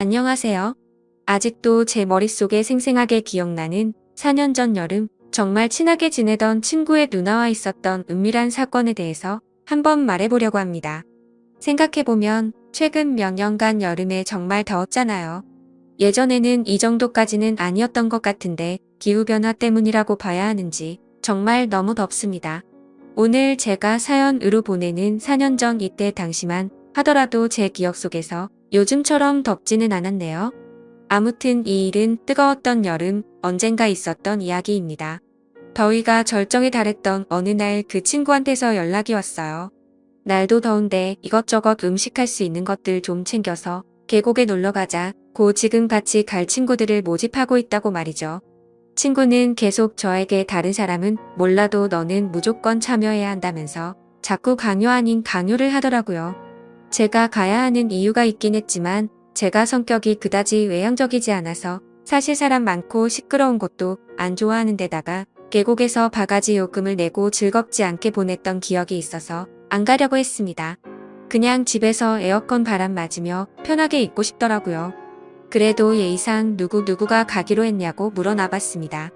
안녕하세요. 아직도 제 머릿속에 생생하게 기억나는 4년 전 여름, 정말 친하게 지내던 친구의 누나와 있었던 은밀한 사건에 대해서 한번 말해보려고 합니다. 생각해보면 최근 몇 년간 여름에 정말 더웠잖아요. 예전에는 이 정도까지는 아니었던 것 같은데 기후변화 때문이라고 봐야 하는지 정말 너무 덥습니다. 오늘 제가 사연으로 보내는 4년 전 이때 당시만 하더라도 제 기억 속에서 요즘처럼 덥지는 않았네요. 아무튼 이 일은 뜨거웠던 여름, 언젠가 있었던 이야기입니다. 더위가 절정에 달했던 어느 날 그 친구한테서 연락이 왔어요. 날도 더운데 이것저것 음식할 수 있는 것들 좀 챙겨서 계곡에 놀러 가자. 고 지금 같이 갈 친구들을 모집하고 있다고 말이죠. 친구는 계속 저에게 다른 사람은 몰라도 너는 무조건 참여해야 한다면서 자꾸 강요 아닌 강요를 하더라고요. 제가 가야 하는 이유가 있긴 했지만 제가 성격이 그다지 외향적이지 않아서 사실 사람 많고 시끄러운 곳도 안 좋아하는 데다가 계곡에서 바가지 요금을 내고 즐겁지 않게 보냈던 기억이 있어서 안 가려고 했습니다. 그냥 집에서 에어컨 바람 맞으며 편하게 있고 싶더라고요. 그래도 예의상 누구가 가기로 했냐고 물어나봤습니다.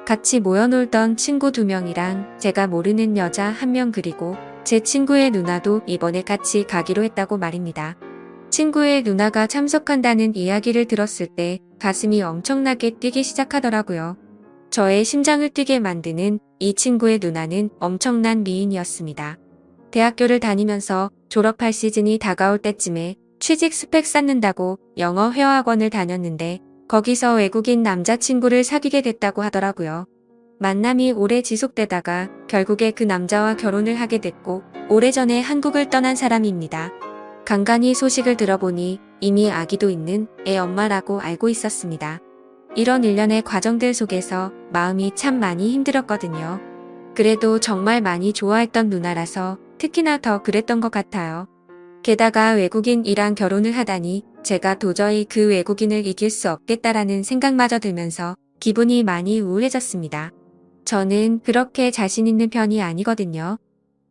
같이 모여놀던 친구 2명이랑 제가 모르는 여자 1명 그리고 제 친구의 누나도 이번에 같이 가기로 했다고 말입니다. 친구의 누나가 참석한다는 이야기를 들었을 때 가슴이 엄청나게 뛰기 시작하더라고요. 저의 심장을 뛰게 만드는 이 친구의 누나는 엄청난 미인이었습니다. 대학교를 다니면서 졸업할 시즌이 다가올 때쯤에 취직 스펙 쌓는다고 영어 회화학원을 다녔는데 거기서 외국인 남자친구를 사귀게 됐다고 하더라고요. 만남이 오래 지속되다가 결국에 그 남자와 결혼을 하게 됐고 오래전에 한국을 떠난 사람입니다. 간간히 소식을 들어보니 이미 아기도 있는 애 엄마라고 알고 있었습니다. 이런 일련의 과정들 속에서 마음이 참 많이 힘들었거든요. 그래도 정말 많이 좋아했던 누나라서 특히나 더 그랬던 것 같아요. 게다가 외국인이랑 결혼을 하다니 제가 도저히 그 외국인을 이길 수 없겠다라는 생각마저 들면서 기분이 많이 우울해졌습니다. 저는 그렇게 자신 있는 편이 아니거든요.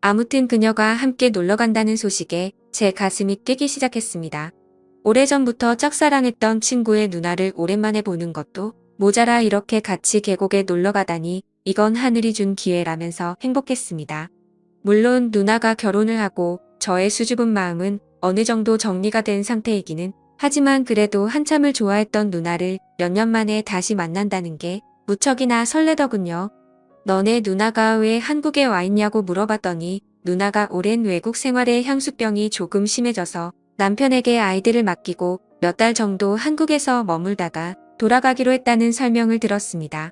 아무튼 그녀가 함께 놀러 간다는 소식에 제 가슴이 뛰기 시작했습니다. 오래전부터 짝사랑했던 친구의 누나를 오랜만에 보는 것도 모자라 이렇게 같이 계곡에 놀러 가다니 이건 하늘이 준 기회라면서 행복했습니다. 물론 누나가 결혼을 하고 저의 수줍은 마음은 어느 정도 정리가 된 상태이기는 하지만 그래도 한참을 좋아했던 누나를 몇 년 만에 다시 만난다는 게 무척이나 설레더군요. 너네 누나가 왜 한국에 와 있냐고 물어봤더니 누나가 오랜 외국 생활에 향수병이 조금 심해져서 남편에게 아이들을 맡기고 몇 달 정도 한국에서 머물다가 돌아가기로 했다는 설명을 들었습니다.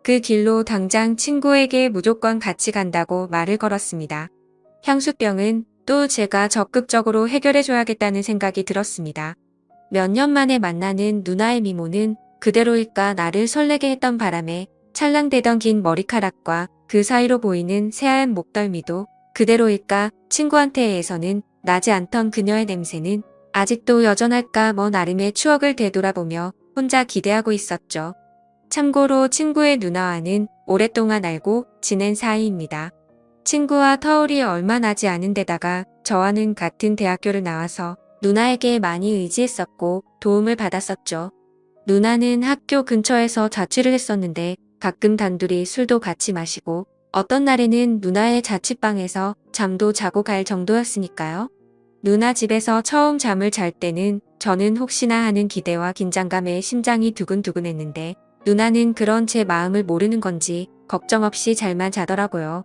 그 길로 당장 친구에게 무조건 같이 간다고 말을 걸었습니다. 향수병은 또 제가 적극적으로 해결해줘야겠다는 생각이 들었습니다. 몇 년 만에 만나는 누나의 미모는 그대로일까 나를 설레게 했던 바람에 찰랑대던 긴 머리카락과 그 사이로 보이는 새하얀 목덜미도 그대로일까 친구한테에서는 나지 않던 그녀의 냄새는 아직도 여전할까 나름의 추억을 되돌아보며 혼자 기대하고 있었죠. 참고로 친구의 누나와는 오랫동안 알고 지낸 사이입니다. 친구와 터울이 얼마 나지 않은 데다가 저와는 같은 대학교를 나와서 누나에게 많이 의지했었고 도움을 받았었죠. 누나는 학교 근처에서 자취를 했었는데 가끔 단둘이 술도 같이 마시고 어떤 날에는 누나의 자취방에서 잠도 자고 갈 정도였으니까요. 누나 집에서 처음 잠을 잘 때는 저는 혹시나 하는 기대와 긴장감에 심장이 두근두근했는데 누나는 그런 제 마음을 모르는 건지 걱정 없이 잘만 자더라고요.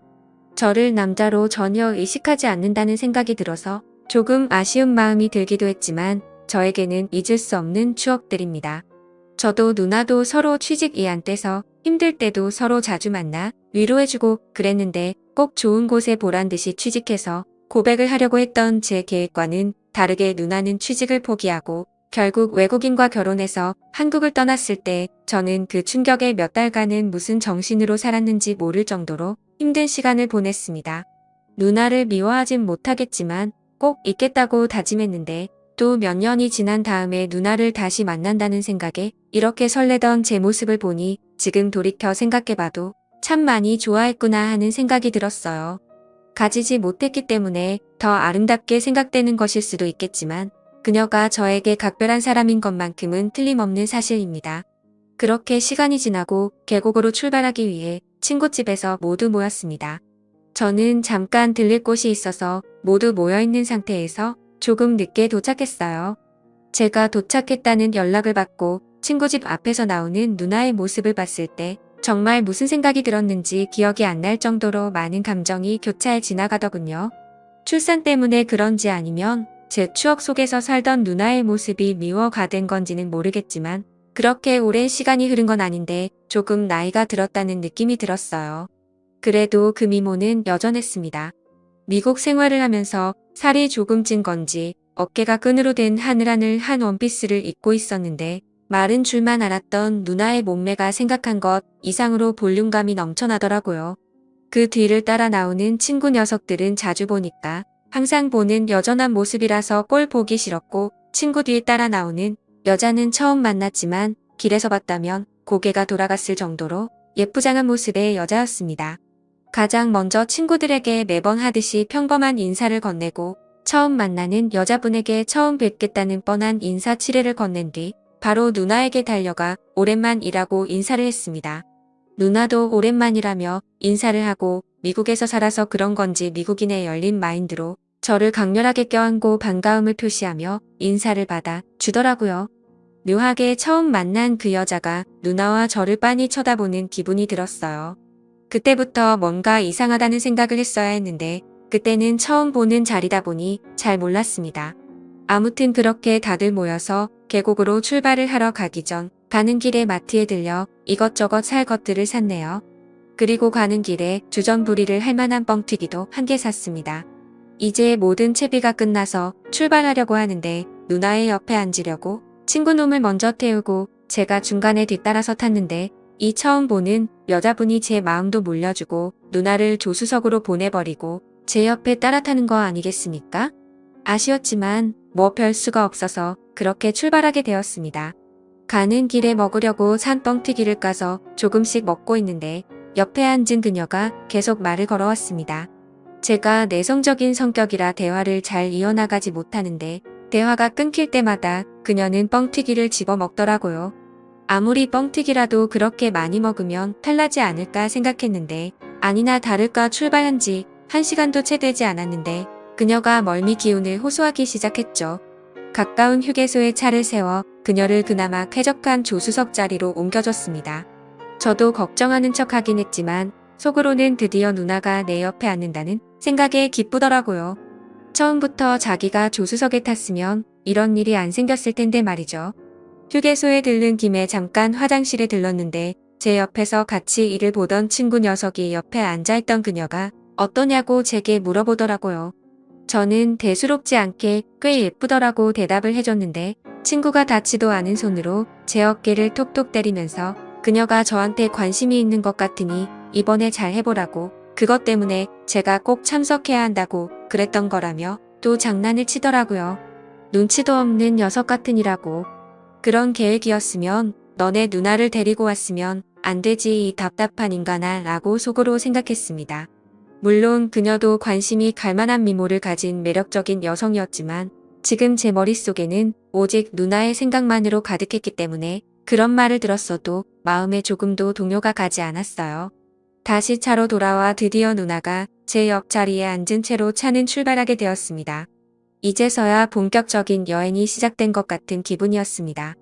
저를 남자로 전혀 의식하지 않는다는 생각이 들어서 조금 아쉬운 마음이 들기도 했지만 저에게는 잊을 수 없는 추억들입니다. 저도 누나도 서로 취직이 안 돼서 힘들 때도 서로 자주 만나 위로해주고 그랬는데 꼭 좋은 곳에 보란 듯이 취직해서 고백을 하려고 했던 제 계획과는 다르게 누나는 취직을 포기하고 결국 외국인과 결혼해서 한국을 떠났을 때 저는 그 충격에 몇 달간은 무슨 정신으로 살았는지 모를 정도로 힘든 시간을 보냈습니다. 누나를 미워하진 못하겠지만 꼭 잊겠다고 다짐했는데 또 몇 년이 지난 다음에 누나를 다시 만난다는 생각에 이렇게 설레던 제 모습을 보니 지금 돌이켜 생각해봐도 참 많이 좋아했구나 하는 생각이 들었어요. 가지지 못했기 때문에 더 아름답게 생각되는 것일 수도 있겠지만 그녀가 저에게 각별한 사람인 것만큼은 틀림없는 사실입니다. 그렇게 시간이 지나고 계곡으로 출발하기 위해 친구집에서 모두 모였습니다. 저는 잠깐 들릴 곳이 있어서 모두 모여있는 상태에서 조금 늦게 도착했어요. 제가 도착했다는 연락을 받고 친구 집 앞에서 나오는 누나의 모습을 봤을 때 정말 무슨 생각이 들었는지 기억이 안 날 정도로 많은 감정이 교차해 지나가더군요. 출산 때문에 그런지 아니면 제 추억 속에서 살던 누나의 모습이 미워가 된 건지는 모르겠지만 그렇게 오랜 시간이 흐른 건 아닌데 조금 나이가 들었다는 느낌이 들었어요. 그래도 그 미모는 여전했습니다. 미국 생활을 하면서 살이 조금 찐 건지 어깨가 끈으로 된 하늘하늘 한 원피스를 입고 있었는데 마른 줄만 알았던 누나의 몸매가 생각한 것 이상으로 볼륨감이 넘쳐나더라고요. 그 뒤를 따라 나오는 친구 녀석들은 자주 보니까 항상 보는 여전한 모습이라서 꼴 보기 싫었고 친구 뒤에 따라 나오는 여자는 처음 만났지만 길에서 봤다면 고개가 돌아갔을 정도로 예쁘장한 모습의 여자였습니다. 가장 먼저 친구들에게 매번 하듯이 평범한 인사를 건네고 처음 만나는 여자분에게 처음 뵙겠다는 뻔한 인사 치레를 건넨 뒤 바로 누나에게 달려가 오랜만이라고 인사를 했습니다. 누나도 오랜만이라며 인사를 하고 미국에서 살아서 그런 건지 미국인의 열린 마인드로 저를 강렬하게 껴안고 반가움을 표시하며 인사를 받아 주더라고요. 묘하게 처음 만난 그 여자가 누나와 저를 빤히 쳐다보는 기분이 들었어요. 그때부터 뭔가 이상하다는 생각을 했어야 했는데 그때는 처음 보는 자리다 보니 잘 몰랐습니다. 아무튼 그렇게 다들 모여서 계곡으로 출발을 하러 가기 전 가는 길에 마트에 들려 이것저것 살 것들을 샀네요. 그리고 가는 길에 주전부리를 할 만한 뻥튀기도 한 개 샀습니다. 이제 모든 채비가 끝나서 출발하려고 하는데 누나의 옆에 앉으려고 친구놈을 먼저 태우고 제가 중간에 뒤따라서 탔는데 이 처음 보는 여자분이 제 마음도 몰려주고 누나를 조수석으로 보내버리고 제 옆에 따라 타는 거 아니겠습니까? 아쉬웠지만 뭐 별 수가 없어서 그렇게 출발하게 되었습니다. 가는 길에 먹으려고 산 뻥튀기를 까서 조금씩 먹고 있는데 옆에 앉은 그녀가 계속 말을 걸어왔습니다. 제가 내성적인 성격이라 대화를 잘 이어나가지 못하는데 대화가 끊길 때마다 그녀는 뻥튀기를 집어 먹더라고요. 아무리 뻥튀기라도 그렇게 많이 먹으면 탈나지 않을까 생각했는데 아니나 다를까 출발한 지 1시간도 채 되지 않았는데 그녀가 멀미 기운을 호소하기 시작했죠. 가까운 휴게소에 차를 세워 그녀를 그나마 쾌적한 조수석 자리로 옮겨줬습니다. 저도 걱정하는 척 하긴 했지만 속으로는 드디어 누나가 내 옆에 앉는다는 생각에 기쁘더라고요. 처음부터 자기가 조수석에 탔으면 이런 일이 안 생겼을 텐데 말이죠. 휴게소에 들른 김에 잠깐 화장실에 들렀는데 제 옆에서 같이 일을 보던 친구 녀석이 옆에 앉아있던 그녀가 어떠냐고 제게 물어보더라고요. 저는 대수롭지 않게 꽤 예쁘더라고 대답을 해줬는데 친구가 닿지도 않은 손으로 제 어깨를 톡톡 때리면서 그녀가 저한테 관심이 있는 것 같으니 이번에 잘 해보라고 그것 때문에 제가 꼭 참석해야 한다고 그랬던 거라며 또 장난을 치더라고요. 눈치도 없는 녀석 같으니라고. 그런 계획이었으면 너네 누나를 데리고 왔으면 안 되지 이 답답한 인간아 라고 속으로 생각했습니다. 물론 그녀도 관심이 갈 만한 미모를 가진 매력적인 여성이었지만 지금 제 머릿속에는 오직 누나의 생각만으로 가득했기 때문에 그런 말을 들었어도 마음에 조금도 동요가 가지 않았어요. 다시 차로 돌아와 드디어 누나가 제 옆자리에 앉은 채로 차는 출발하게 되었습니다. 이제서야 본격적인 여행이 시작된 것 같은 기분이었습니다.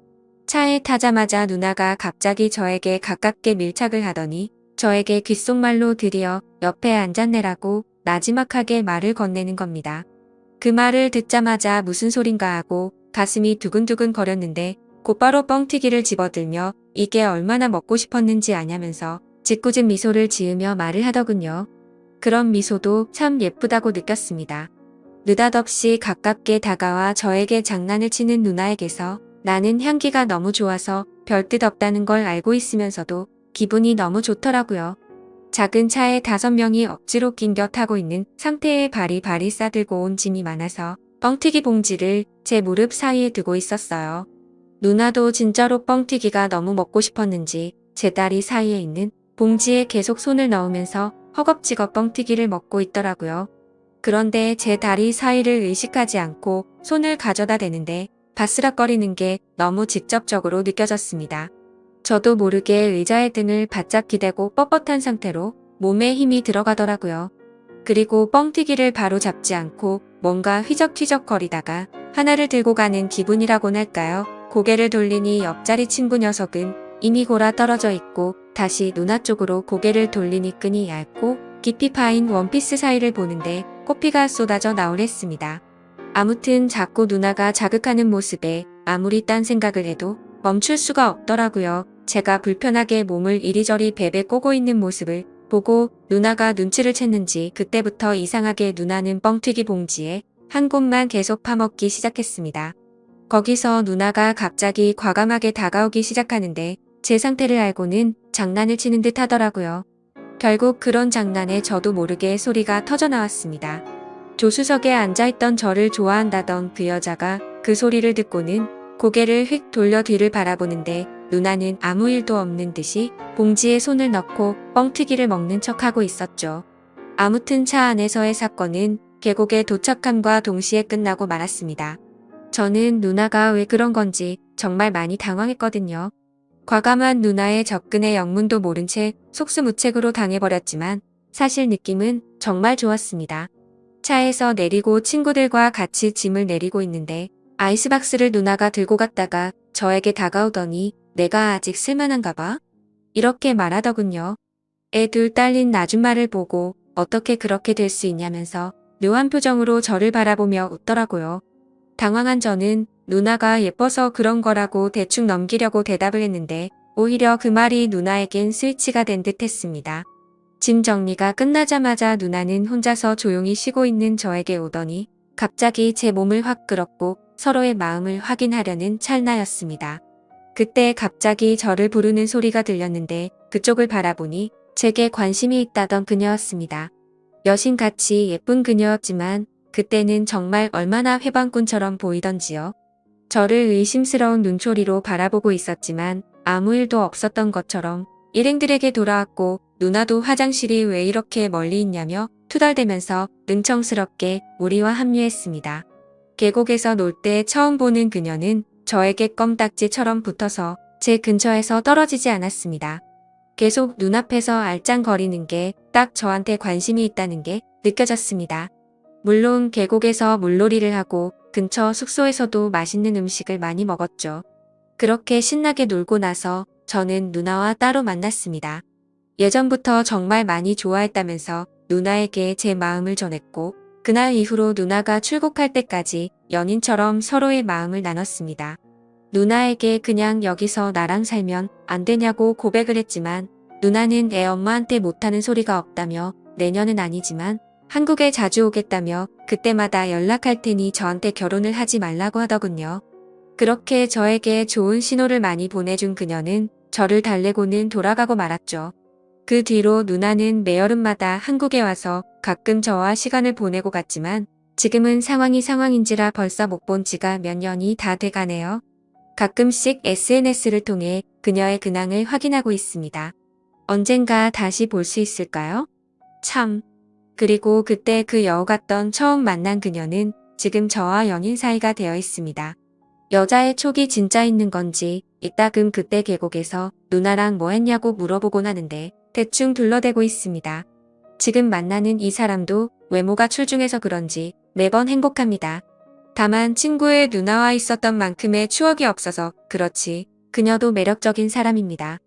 차에 타자마자 누나가 갑자기 저에게 가깝게 밀착을 하더니 저에게 귓속말로 드디어 옆에 앉았네라고 나지막하게 말을 건네는 겁니다. 그 말을 듣자마자 무슨 소린가 하고 가슴이 두근두근 거렸는데 곧바로 뻥튀기를 집어들며 이게 얼마나 먹고 싶었는지 아냐면서 짓궂은 미소를 지으며 말을 하더군요. 그런 미소도 참 예쁘다고 느꼈습니다. 느닷없이 가깝게 다가와 저에게 장난을 치는 누나에게서 나는 향기가 너무 좋아서 별뜻 없다는 걸 알고 있으면서도 기분이 너무 좋더라고요. 작은 차에 5명이 억지로 낑겨 타고 있는 상태에 바리바리 싸들고 온 짐이 많아서 뻥튀기 봉지를 제 무릎 사이에 두고 있었어요. 누나도 진짜로 뻥튀기가 너무 먹고 싶었는지 제 다리 사이에 있는 봉지에 계속 손을 넣으면서 허겁지겁 뻥튀기를 먹고 있더라고요. 그런데 제 다리 사이를 의식하지 않고 손을 가져다 대는데 바스락거리는 게 너무 직접적으로 느껴졌습니다. 저도 모르게 의자의 등을 바짝 기대고 뻣뻣한 상태로 몸에 힘이 들어가더라고요. 그리고 뻥튀기를 바로 잡지 않고 뭔가 휘적휘적 거리다가 하나를 들고 가는 기분이라고나 할까요? 고개를 돌리니 옆자리 친구 녀석은 이미 골아 떨어져 있고 다시 누나 쪽으로 고개를 돌리니 끈이 얇고 깊이 파인 원피스 사이를 보는데 코피가 쏟아져 나오랬습니다. 아무튼 자꾸 누나가 자극하는 모습에 아무리 딴 생각을 해도 멈출 수가 없더라고요. 제가 불편하게 몸을 이리저리 베베 꼬고 있는 모습을 보고 누나가 눈치를 챘는지 그때부터 이상하게 누나는 뻥튀기 봉지에 한 곳만 계속 파먹기 시작했습니다. 거기서 누나가 갑자기 과감하게 다가오기 시작하는데 제 상태를 알고는 장난을 치는 듯 하더라고요. 결국 그런 장난에 저도 모르게 소리가 터져 나왔습니다. 조수석에 앉아있던 저를 좋아한다던 그 여자가 그 소리를 듣고는 고개를 휙 돌려 뒤를 바라보는데 누나는 아무 일도 없는 듯이 봉지에 손을 넣고 뻥튀기를 먹는 척하고 있었죠. 아무튼 차 안에서의 사건은 계곡에 도착함과 동시에 끝나고 말았습니다. 저는 누나가 왜 그런 건지 정말 많이 당황했거든요. 과감한 누나의 접근에 영문도 모른 채 속수무책으로 당해버렸지만 사실 느낌은 정말 좋았습니다. 차에서 내리고 친구들과 같이 짐을 내리고 있는데 아이스박스를 누나가 들고 갔다가 저에게 다가오더니 내가 아직 쓸만한가 봐? 이렇게 말하더군요. 애 둘 딸린 아줌마를 보고 어떻게 그렇게 될 수 있냐면서 묘한 표정으로 저를 바라보며 웃더라고요. 당황한 저는 누나가 예뻐서 그런 거라고 대충 넘기려고 대답을 했는데 오히려 그 말이 누나에겐 스위치가 된 듯 했습니다. 짐 정리가 끝나자마자 누나는 혼자서 조용히 쉬고 있는 저에게 오더니 갑자기 제 몸을 확 끌었고 서로의 마음을 확인하려는 찰나였습니다. 그때 갑자기 저를 부르는 소리가 들렸는데 그쪽을 바라보니 제게 관심이 있다던 그녀였습니다. 여신같이 예쁜 그녀였지만 그때는 정말 얼마나 회방꾼처럼 보이던지요. 저를 의심스러운 눈초리로 바라보고 있었지만 아무 일도 없었던 것처럼 일행들에게 돌아왔고 누나도 화장실이 왜 이렇게 멀리 있냐며 투덜대면서 능청스럽게 우리와 합류했습니다. 계곡에서 놀 때 처음 보는 그녀는 저에게 껌딱지처럼 붙어서 제 근처에서 떨어지지 않았습니다. 계속 눈앞에서 알짱거리는 게 딱 저한테 관심이 있다는 게 느껴졌습니다. 물론 계곡에서 물놀이를 하고 근처 숙소에서도 맛있는 음식을 많이 먹었죠. 그렇게 신나게 놀고 나서 저는 누나와 따로 만났습니다. 예전부터 정말 많이 좋아했다면서 누나에게 제 마음을 전했고 그날 이후로 누나가 출국할 때까지 연인처럼 서로의 마음을 나눴습니다. 누나에게 그냥 여기서 나랑 살면 안 되냐고 고백을 했지만 누나는 애 엄마한테 못하는 소리가 없다며 내년은 아니지만 한국에 자주 오겠다며 그때마다 연락할 테니 저한테 결혼을 하지 말라고 하더군요. 그렇게 저에게 좋은 신호를 많이 보내준 그녀는 저를 달래고는 돌아가고 말았죠. 그 뒤로 누나는 매여름마다 한국에 와서 가끔 저와 시간을 보내고 갔지만 지금은 상황이 상황인지라 벌써 못 본 지가 몇 년이 다 돼가네요. 가끔씩 SNS를 통해 그녀의 근황을 확인하고 있습니다. 언젠가 다시 볼 수 있을까요? 참. 그리고 그때 그 여우 같던 처음 만난 그녀는 지금 저와 연인 사이가 되어 있습니다. 여자의 촉이 진짜 있는 건지 이따금 그때 계곡에서 누나랑 뭐 했냐고 물어보곤 하는데 대충 둘러대고 있습니다. 지금 만나는 이 사람도 외모가 출중해서 그런지 매번 행복합니다. 다만 친구의 누나와 있었던 만큼의 추억이 없어서 그렇지 그녀도 매력적인 사람입니다.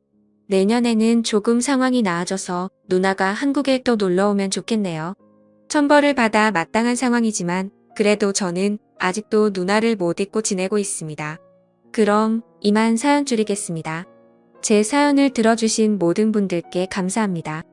내년에는 조금 상황이 나아져서 누나가 한국에 또 놀러오면 좋겠네요. 천벌을 받아 마땅한 상황이지만 그래도 저는 아직도 누나를 못 잊고 지내고 있습니다. 그럼 이만 사연 줄이겠습니다. 제 사연을 들어주신 모든 분들께 감사합니다.